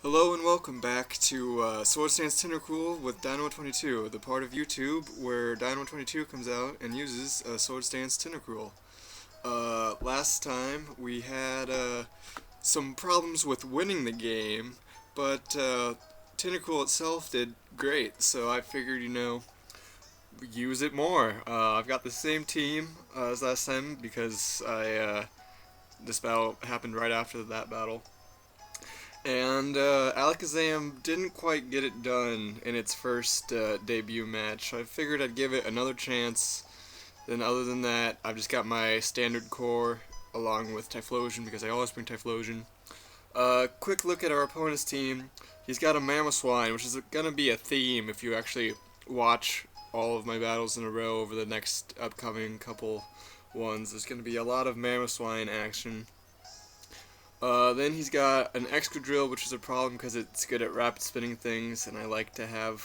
Hello and welcome back to Sword Stance Tentacruel with Dynamo22, the part of YouTube where Dynamo22 comes out and uses Sword Stance Tentacruel. Last time we had some problems with winning the game, but Tentacruel itself did great, so I figured, use it more. I've got the same team as last time because this battle happened right after that battle. And Alakazam didn't quite get it done in its first debut match, so I figured I'd give it another chance. Then other than that, I've just got my standard core along with Typhlosion because I always bring Typhlosion. Quick look at our opponent's team. He's got a Mamoswine, which is going to be a theme if you actually watch all of my battles in a row over the next upcoming couple ones. There's going to be a lot of Mamoswine action. Then he's got an Excadrill, which is a problem because it's good at rapid spinning things, and I like to have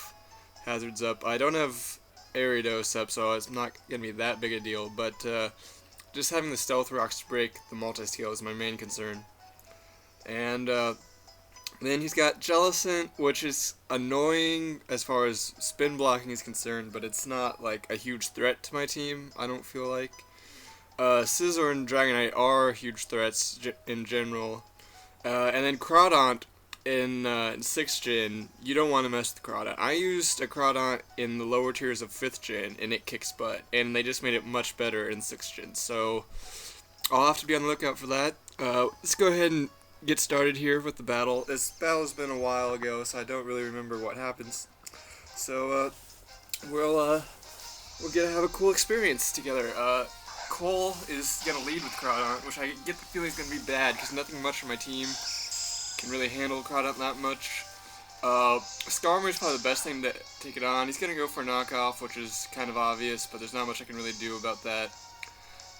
hazards up. I don't have Ariados up, so it's not going to be that big a deal, but just having the Stealth Rocks to break the multi-scale is my main concern. And then he's got Jellicent, which is annoying as far as spin blocking is concerned, but it's not like a huge threat to my team, I don't feel like. Scizor and Dragonite are huge threats in general. And then Crawdaunt in 6th gen, you don't want to mess with Crawdaunt. I used a Crawdaunt in the lower tiers of 5th gen, and it kicks butt. And they just made it much better in 6th gen. So I'll have to be on the lookout for that. Let's go ahead and get started here with the battle. This battle's been a while ago, so I don't really remember what happens. So we'll get to have a cool experience together. Cole is going to lead with Crawdaunt, which I get the feeling is going to be bad, because nothing much from my team can really handle Crawdaunt that much. Skarmory is probably the best thing to take it on. He's going to go for a knockoff, which is kind of obvious, but there's not much I can really do about that.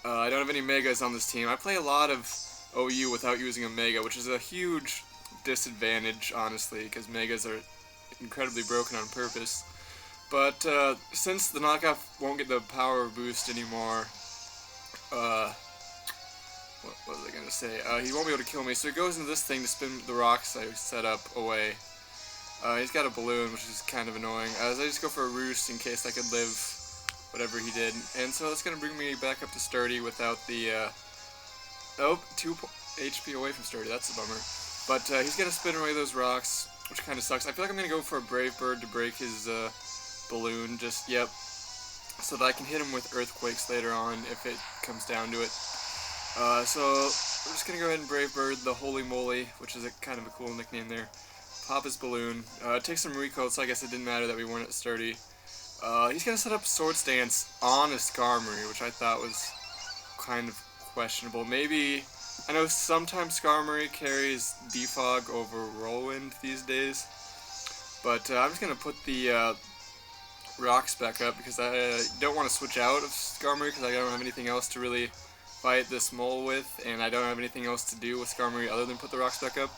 I don't have any Megas on this team. I play a lot of OU without using a Mega, which is a huge disadvantage, honestly, because Megas are incredibly broken on purpose. But since the knockoff won't get the power boost anymore, what was I gonna say? He won't be able to kill me, so he goes into this thing to spin the rocks I set up away. He's got a balloon, which is kind of annoying. As I just go for a roost in case I could live whatever he did. And so that's gonna bring me back up to sturdy without the, 2 HP away from sturdy, that's a bummer. But he's gonna spin away those rocks, which kind of sucks. I feel like I'm gonna go for a Brave Bird to break his balloon, so that I can hit him with Earthquakes later on if it comes down to it. So we're just going to go ahead and Brave Bird the Holy Moly, which is kind of a cool nickname there. Pop his balloon. Take some recoil, so I guess it didn't matter that we weren't at sturdy. He's going to set up Sword Stance on a Skarmory, which I thought was kind of questionable. Maybe, I know sometimes Skarmory carries Defog over Whirlwind these days, but I'm just going to put the rocks back up because I don't want to switch out of Skarmory because I don't have anything else to really fight this mole with, and I don't have anything else to do with Skarmory other than put the rocks back up.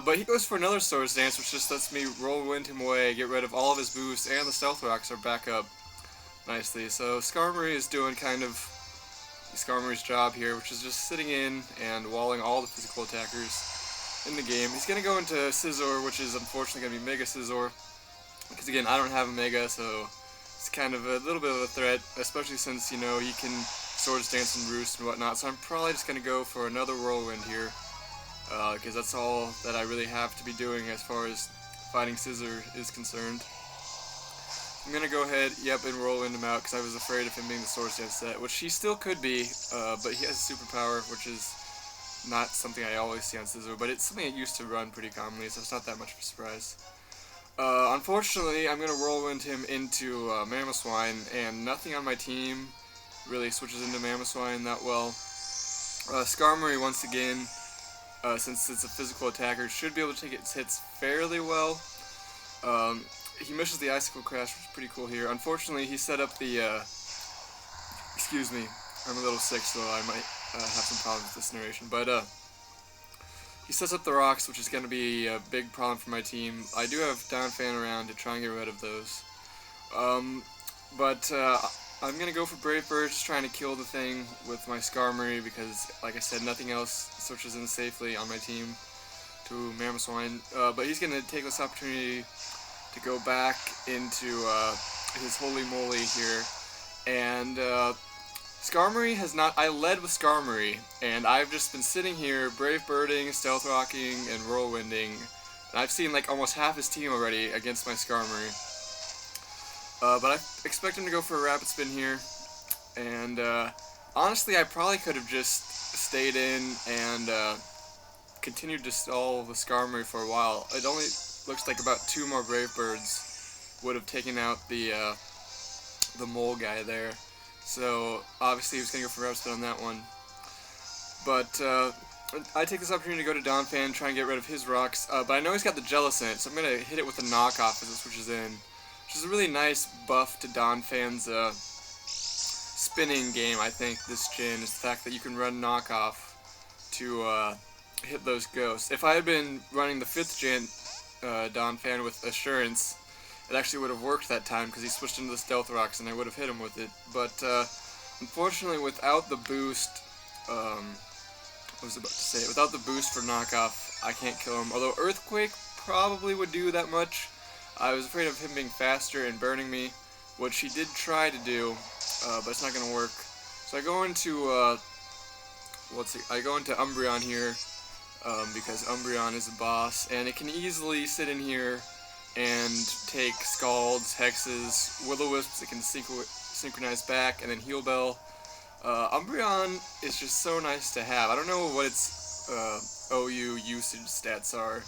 But he goes for another Sword Dance, which just lets me Whirlwind him away, get rid of all of his boosts, and the Stealth Rocks are back up nicely. So Skarmory is doing kind of Skarmory's job here, which is just sitting in and walling all the physical attackers in the game. He's going to go into Scizor, which is unfortunately going to be Mega Scizor. Because again, I don't have a Mega, so it's kind of a little bit of a threat, especially since, he can Sword Dance and Roost and whatnot. So I'm probably just going to go for another Whirlwind here, because that's all that I really have to be doing as far as fighting Scizor is concerned. I'm going to go ahead, and Whirlwind him out, because I was afraid of him being the Sword Dance set, which he still could be, but he has a superpower, which is not something I always see on Scizor, but it's something it used to run pretty commonly, so it's not that much of a surprise. Unfortunately, I'm going to Whirlwind him into Mamoswine, and nothing on my team really switches into Mamoswine that well. Skarmory, once again, since it's a physical attacker, should be able to take its hits fairly well. He misses the Icicle Crash, which is pretty cool here. Unfortunately, he set up the, excuse me, I'm a little sick, so I might have some problems with this narration, but, he sets up the rocks, which is going to be a big problem for my team. I do have Downfan around to try and get rid of those. But I'm going to go for Brave Bird, just trying to kill the thing with my Skarmory because, like I said, nothing else switches in safely on my team. to Mamoswine, but he's going to take this opportunity to go back into his Holy Moly here, and Skarmory has not. I led with Skarmory, and I've just been sitting here, Brave Birding, Stealth Rocking, and Whirlwinding, and I've seen like almost half his team already against my Skarmory. But I expect him to go for a Rapid Spin here, and honestly, I probably could have just stayed in and continued to stall the Skarmory for a while. It only looks like about 2 more Brave Birds would have taken out the mole guy there. So obviously he was going to go for Rapid Spin on that one. But I take this opportunity to go to Donphan, try and get rid of his rocks. But I know he's got the Jellicent, so I'm going to hit it with a knockoff as it switches in. Which is a really nice buff to Donphan's spinning game, I think, this gen, is the fact that you can run knockoff to hit those ghosts. If I had been running the 5th gen Donphan with Assurance, it actually would have worked that time because he switched into the Stealth Rocks and I would have hit him with it. But unfortunately, without the boost, without the boost for knockoff, I can't kill him. Although Earthquake probably would do that much. I was afraid of him being faster and burning me, which he did try to do, but it's not going to work. So I go into Umbreon here, because Umbreon is a boss, and it can easily sit in here and take Scalds, Hexes, Will-O-Wisps. It can synchronize back, and then Heal Bell. Umbreon is just so nice to have. I don't know what its OU usage stats are,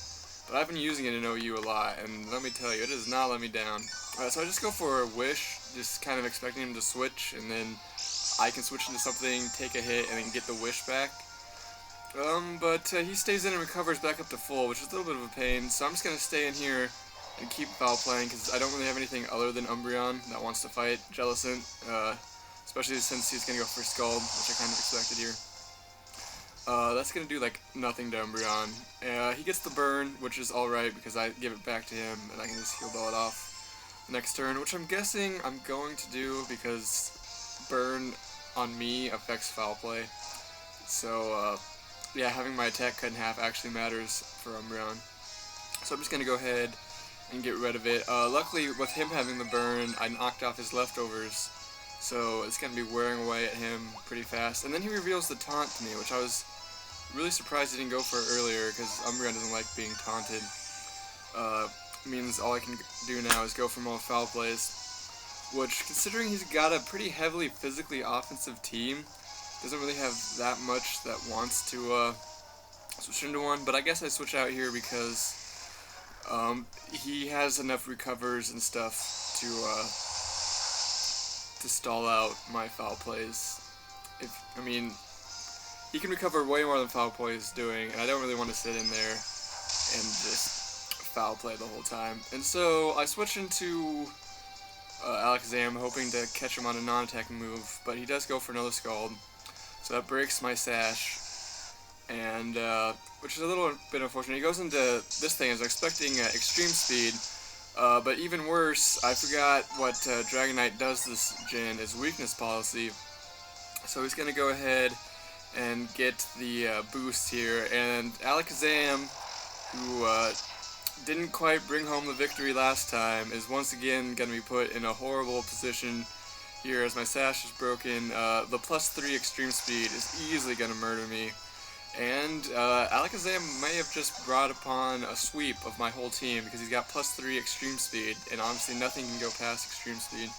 but I've been using it in OU a lot, and let me tell you, it does not let me down. So I just go for a Wish, just kind of expecting him to switch, and then I can switch into something, take a hit, and then get the Wish back. But he stays in and recovers back up to full, which is a little bit of a pain, so I'm just going to stay in here and keep foul playing, because I don't really have anything other than Umbreon that wants to fight Jellicent, especially since he's going to go for Scald, which I kind of expected here. That's going to do like nothing to Umbreon. He gets the burn, which is alright because I give it back to him and I can just heal ball it off next turn, which I'm guessing I'm going to do because burn on me affects foul play. So yeah, having my attack cut in half actually matters for Umbreon. So I'm just going to go ahead and get rid of it. Luckily with him having the burn, I knocked off his leftovers, so it's going to be wearing away at him pretty fast. And then he reveals the taunt to me, which I was really surprised he didn't go for it earlier, because Umbreon doesn't like being taunted. Means all I can do now is go for more foul plays, which, considering he's got a pretty heavily physically offensive team, doesn't really have that much that wants to switch into one. But I guess I switch out here because he has enough recovers and stuff to stall out my foul plays. I mean, he can recover way more than foul play is doing, and I don't really want to sit in there and just foul play the whole time. And so I switch into Alakazam, hoping to catch him on a non-attacking move, but he does go for another Scald, so that breaks my Sash, and which is a little bit unfortunate. He goes into this thing as expecting Extreme Speed, but even worse, I forgot what Dragonite does this gen is Weakness Policy, so he's going to go ahead and get the boost here, and Alakazam, who didn't quite bring home the victory last time, is once again going to be put in a horrible position here as my Sash is broken. The +3 Extreme Speed is easily going to murder me, and Alakazam may have just brought upon a sweep of my whole team because he's got +3 Extreme Speed, and obviously nothing can go past Extreme Speed.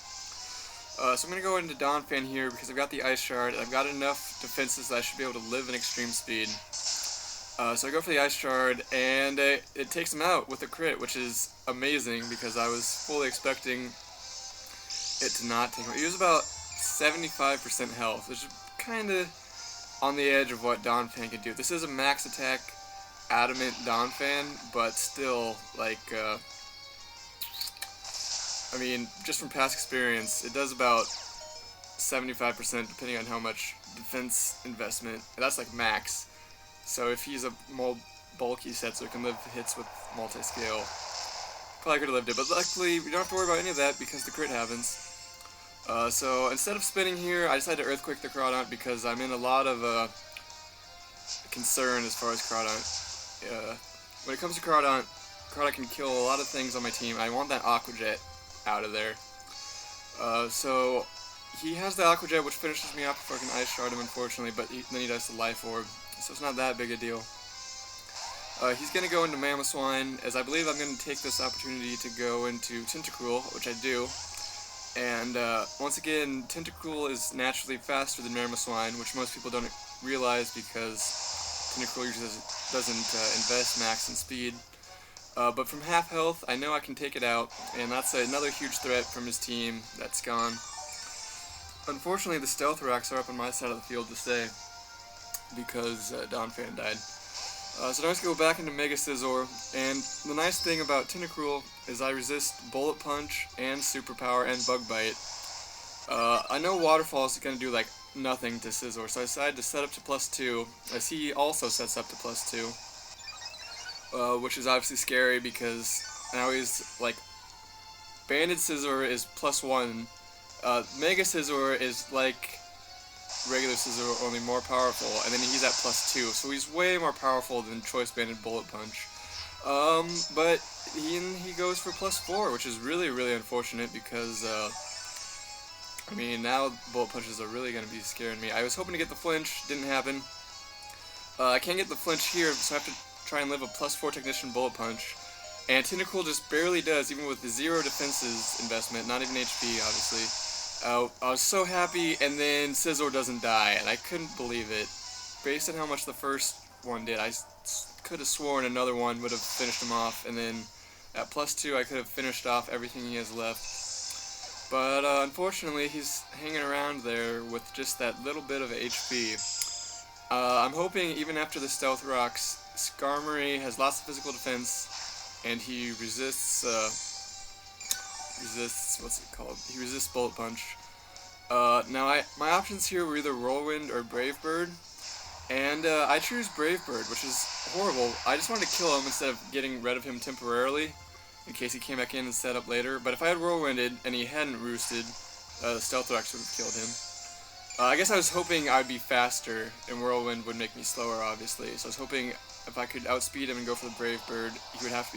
So I'm going to go into Donphan here because I've got the Ice Shard, and I've got enough defenses that I should be able to live in Extreme Speed. So I go for the Ice Shard, and it takes him out with a crit, which is amazing because I was fully expecting it to not take him. He was about 75% health, which is kind of on the edge of what Donphan can do. This is a max attack adamant Donphan, but still, like, I mean, just from past experience, it does about 75% depending on how much defense investment, and that's like max. So if he's a more bulky set so it can live hits with multi-scale, probably could have lived it, but luckily we don't have to worry about any of that because the crit happens. So instead of spinning here, I decided to Earthquake the Crawdaunt because I'm in a lot of concern as far as Crawdaunt when it comes to Crawdaunt can kill a lot of things on my team. I want that Aqua Jet out of there. So he has the Aqua Jet, which finishes me off before I can Ice Shard him, unfortunately, but then he does the Life Orb, so it's not that big a deal. He's going to go into Mamoswine, as I believe I'm going to take this opportunity to go into Tentacruel, which I do. And once again, Tentacruel is naturally faster than Mamoswine, which most people don't realize because Tentacruel usually doesn't invest max in speed. But from half health, I know I can take it out, and that's another huge threat from his team that's gone. Unfortunately, the Stealth Rocks are up on my side of the field to stay, because Donphan died. So now let's go back into Mega Scizor, and the nice thing about Tentacruel is I resist Bullet Punch and Superpower and Bug Bite. I know Waterfall is going to do like nothing to Scizor, so I decided to set up to +2, as he also sets up to +2. Which is obviously scary because now he's like, Banded Scizor is +1, Mega Scizor is like regular Scizor, only more powerful, and then he's at +2, so he's way more powerful than Choice Banded Bullet Punch. But he goes for +4, which is really, really unfortunate because, I mean, now Bullet Punches are really going to be scaring me. I was hoping to get the flinch, didn't happen. I can't get the flinch here, so I have to try and live a +4 Technician Bullet Punch. And Tentacruel just barely does, even with the 0 defenses investment, not even HP, obviously. I was so happy, and then Scizor doesn't die, and I couldn't believe it. Based on how much the first one did, I could have sworn another one would have finished him off, and then at +2 I could have finished off everything he has left. But unfortunately, he's hanging around there with just that little bit of HP. I'm hoping even after the Stealth Rocks, Skarmory has lots of physical defense, and he resists, what's it called? He resists Bullet Punch. Now my options here were either Whirlwind or Brave Bird, and I choose Brave Bird, which is horrible. I just wanted to kill him instead of getting rid of him temporarily, in case he came back in and set up later. But if I had Whirlwinded and he hadn't roosted, the Stealth Rocks would have killed him. I guess I was hoping I'd be faster, and Whirlwind would make me slower, obviously. So I was hoping if I could outspeed him and go for the Brave Bird, he would have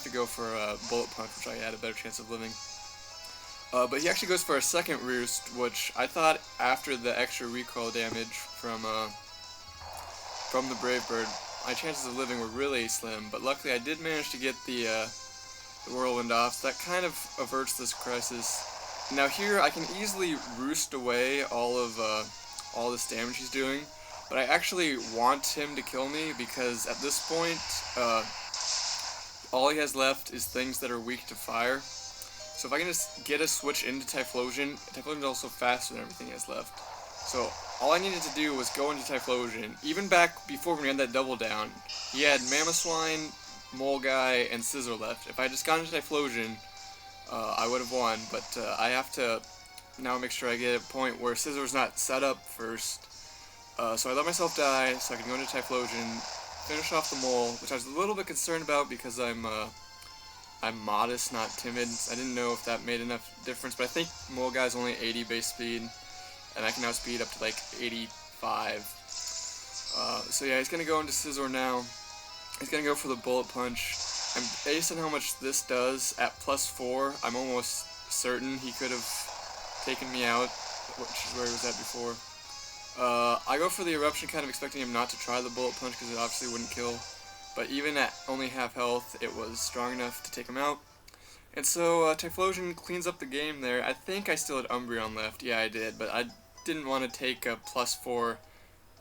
to go for a Bullet Punch, which I had a better chance of living. But he actually goes for a second Roost, which I thought after the extra recoil damage from the Brave Bird, my chances of living were really slim. But luckily I did manage to get the Whirlwind off, so that kind of averts this crisis. Now here I can easily Roost away all this damage he's doing, but I actually want him to kill me because at this point, all he has left is things that are weak to fire. So if I can just get a switch into Typhlosion, Typhlosion is also faster than everything he has left. So all I needed to do was go into Typhlosion. Even back before when we had that double down, he had Mamoswine, Molguy, and Scizor left. If I had just gone into Typhlosion, I would have won, but I have to now make sure I get a point where Scizor's not set up first. So I let myself die so I can go into Typhlosion, finish off the mole, which I was a little bit concerned about because I'm modest, not timid. I didn't know if that made enough difference, but I think Molguy's only 80 base speed, and I can now speed up to like 85. So yeah, he's going to go into Scizor now. He's going to go for the Bullet Punch. And based on how much this does, at +4, I'm almost certain he could have taken me out, which is where he was at before. I go for the Eruption, kind of expecting him not to try the Bullet Punch because it obviously wouldn't kill. But even at only half health, it was strong enough to take him out. And so Typhlosion cleans up the game there. I think I still had Umbreon left. Yeah, I did, but I didn't want to take a +4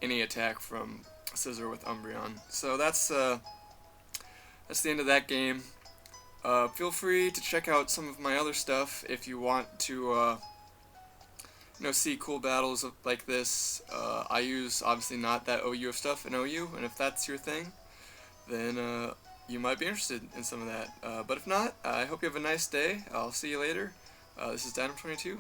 any attack from Scizor with Umbreon. So that's the end of that game. Feel free to check out some of my other stuff if you want to see cool battles like this. I use, obviously, not that OU stuff in OU, and if that's your thing, then you might be interested in some of that. But if not, I hope you have a nice day. I'll see you later. This is Dynamo22.